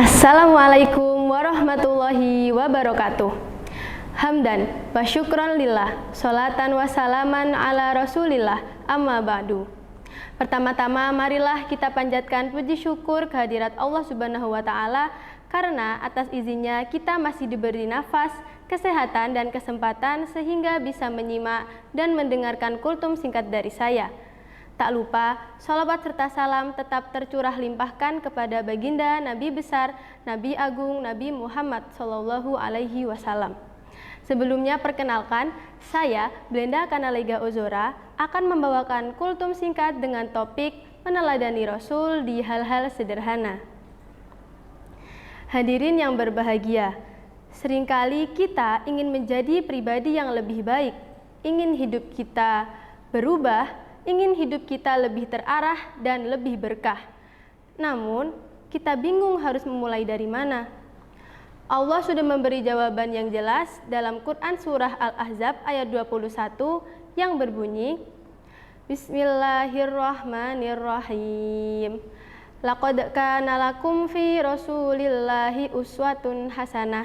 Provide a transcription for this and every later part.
Assalamualaikum warahmatullahi wabarakatuh. Hamdan wa syukron lillah, sholatan wa salaman ala rasulillah, amma ba'du. Pertama-tama marilah kita panjatkan puji syukur kehadirat Allah Subhanahu wa Ta'ala, karena atas izinnya kita masih diberi nafas, kesehatan dan kesempatan sehingga bisa menyimak dan mendengarkan kultum singkat dari saya. Tak lupa, sholawat serta salam tetap tercurah limpahkan kepada baginda Nabi besar, Nabi Agung, Nabi Muhammad Sallallahu Alaihi Wasallam. Sebelumnya perkenalkan, saya Blenda Kanalega Ozora akan membawakan kultum singkat dengan topik meneladani Rasul di hal-hal sederhana. Hadirin yang berbahagia, seringkali kita ingin menjadi pribadi yang lebih baik, ingin hidup kita berubah, ingin hidup kita lebih terarah dan lebih berkah. Namun, kita bingung harus memulai dari mana. Allah sudah memberi jawaban yang jelas dalam Quran Surah Al-Ahzab ayat 21 yang berbunyi, Bismillahirrahmanirrahim. Laqad kana lakum fi Rasulillahi uswatun hasanah.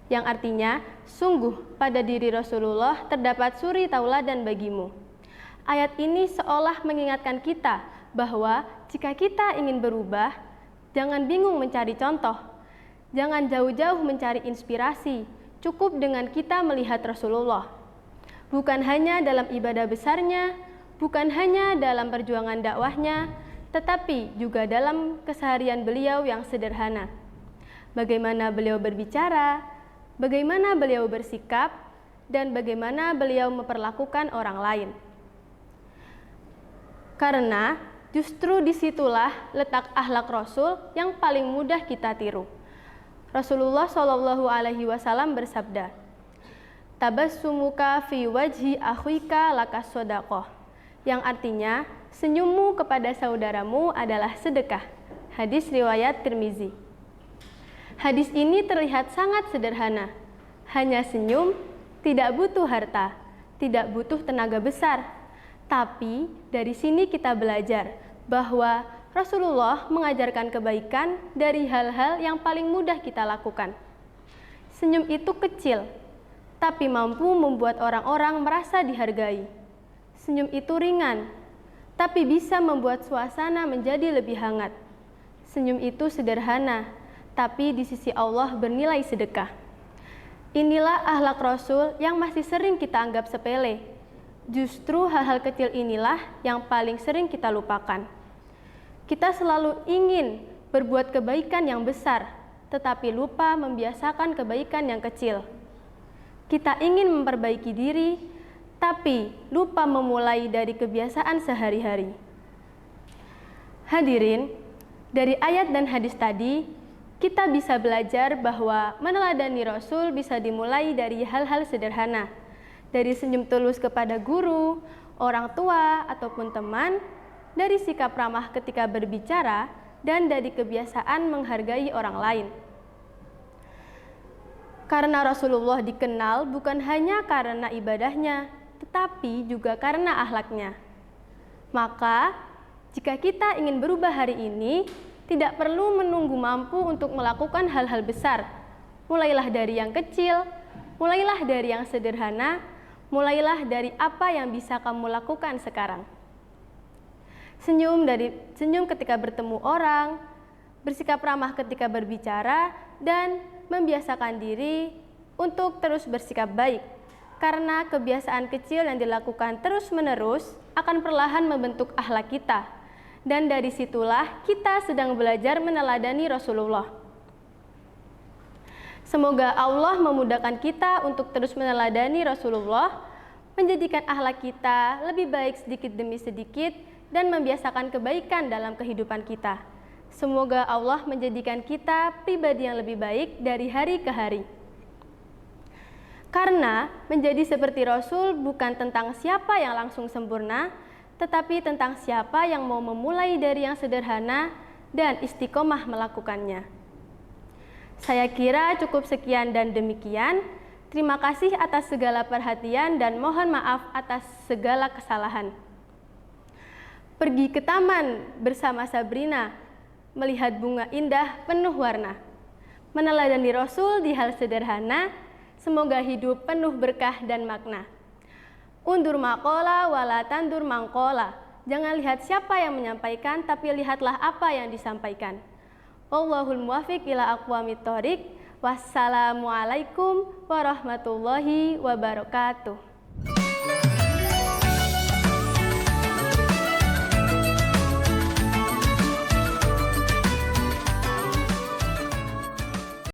Yang artinya, sungguh pada diri Rasulullah terdapat suri tauladan bagimu. Ayat ini seolah mengingatkan kita bahwa jika kita ingin berubah, jangan bingung mencari contoh, jangan jauh-jauh mencari inspirasi, cukup dengan kita melihat Rasulullah. Bukan hanya dalam ibadah besarnya, bukan hanya dalam perjuangan dakwahnya, tetapi juga dalam keseharian beliau yang sederhana. Bagaimana beliau berbicara, bagaimana beliau bersikap, dan bagaimana beliau memperlakukan orang lain. Karena justru disitulah letak akhlak Rasul yang paling mudah kita tiru. Rasulullah Shallallahu Alaihi Wasallam bersabda, "Tabassumuka fi wajhi akhika lakas sodaqoh," yang artinya senyummu kepada saudaramu adalah sedekah. Hadis riwayat Tirmizi. Hadis ini terlihat sangat sederhana. Hanya senyum, tidak butuh harta, tidak butuh tenaga besar. Tapi dari sini kita belajar bahwa Rasulullah mengajarkan kebaikan dari hal-hal yang paling mudah kita lakukan. Senyum itu kecil, tapi mampu membuat orang-orang merasa dihargai. Senyum itu ringan, tapi bisa membuat suasana menjadi lebih hangat. Senyum itu sederhana, tapi di sisi Allah bernilai sedekah. Inilah akhlak Rasul yang masih sering kita anggap sepele. Justru hal-hal kecil inilah yang paling sering kita lupakan. Kita selalu ingin berbuat kebaikan yang besar, tetapi lupa membiasakan kebaikan yang kecil. Kita ingin memperbaiki diri, tapi lupa memulai dari kebiasaan sehari-hari. Hadirin, dari ayat dan hadis tadi, kita bisa belajar bahwa meneladani Rasul bisa dimulai dari hal-hal sederhana. Dari senyum tulus kepada guru, orang tua, ataupun teman, dari sikap ramah ketika berbicara, dan dari kebiasaan menghargai orang lain. Karena Rasulullah dikenal bukan hanya karena ibadahnya, tetapi juga karena akhlaknya. Maka, jika kita ingin berubah hari ini, tidak perlu menunggu mampu untuk melakukan hal-hal besar. Mulailah dari yang kecil, mulailah dari yang sederhana, mulailah dari apa yang bisa kamu lakukan sekarang. Senyum ketika bertemu orang, bersikap ramah ketika berbicara, dan membiasakan diri untuk terus bersikap baik. Karena kebiasaan kecil yang dilakukan terus-menerus akan perlahan membentuk akhlak kita. Dan dari situlah kita sedang belajar meneladani Rasulullah. Semoga Allah memudahkan kita untuk terus meneladani Rasulullah, menjadikan akhlak kita lebih baik sedikit demi sedikit, dan membiasakan kebaikan dalam kehidupan kita. Semoga Allah menjadikan kita pribadi yang lebih baik dari hari ke hari. Karena menjadi seperti Rasul bukan tentang siapa yang langsung sempurna, tetapi tentang siapa yang mau memulai dari yang sederhana dan istiqomah melakukannya. Saya kira cukup sekian dan demikian. Terima kasih atas segala perhatian dan mohon maaf atas segala kesalahan. Pergi ke taman bersama Sabrina, melihat bunga indah penuh warna. meneladani Rasul di hal sederhana, semoga hidup penuh berkah dan makna. Undur maqala wala tandur mangkola. Jangan lihat siapa yang menyampaikan, tapi lihatlah apa yang disampaikan. Wallahul muwaffiq ila aqwamit thoriq. Wassalamualaikum warahmatullahi wabarakatuh.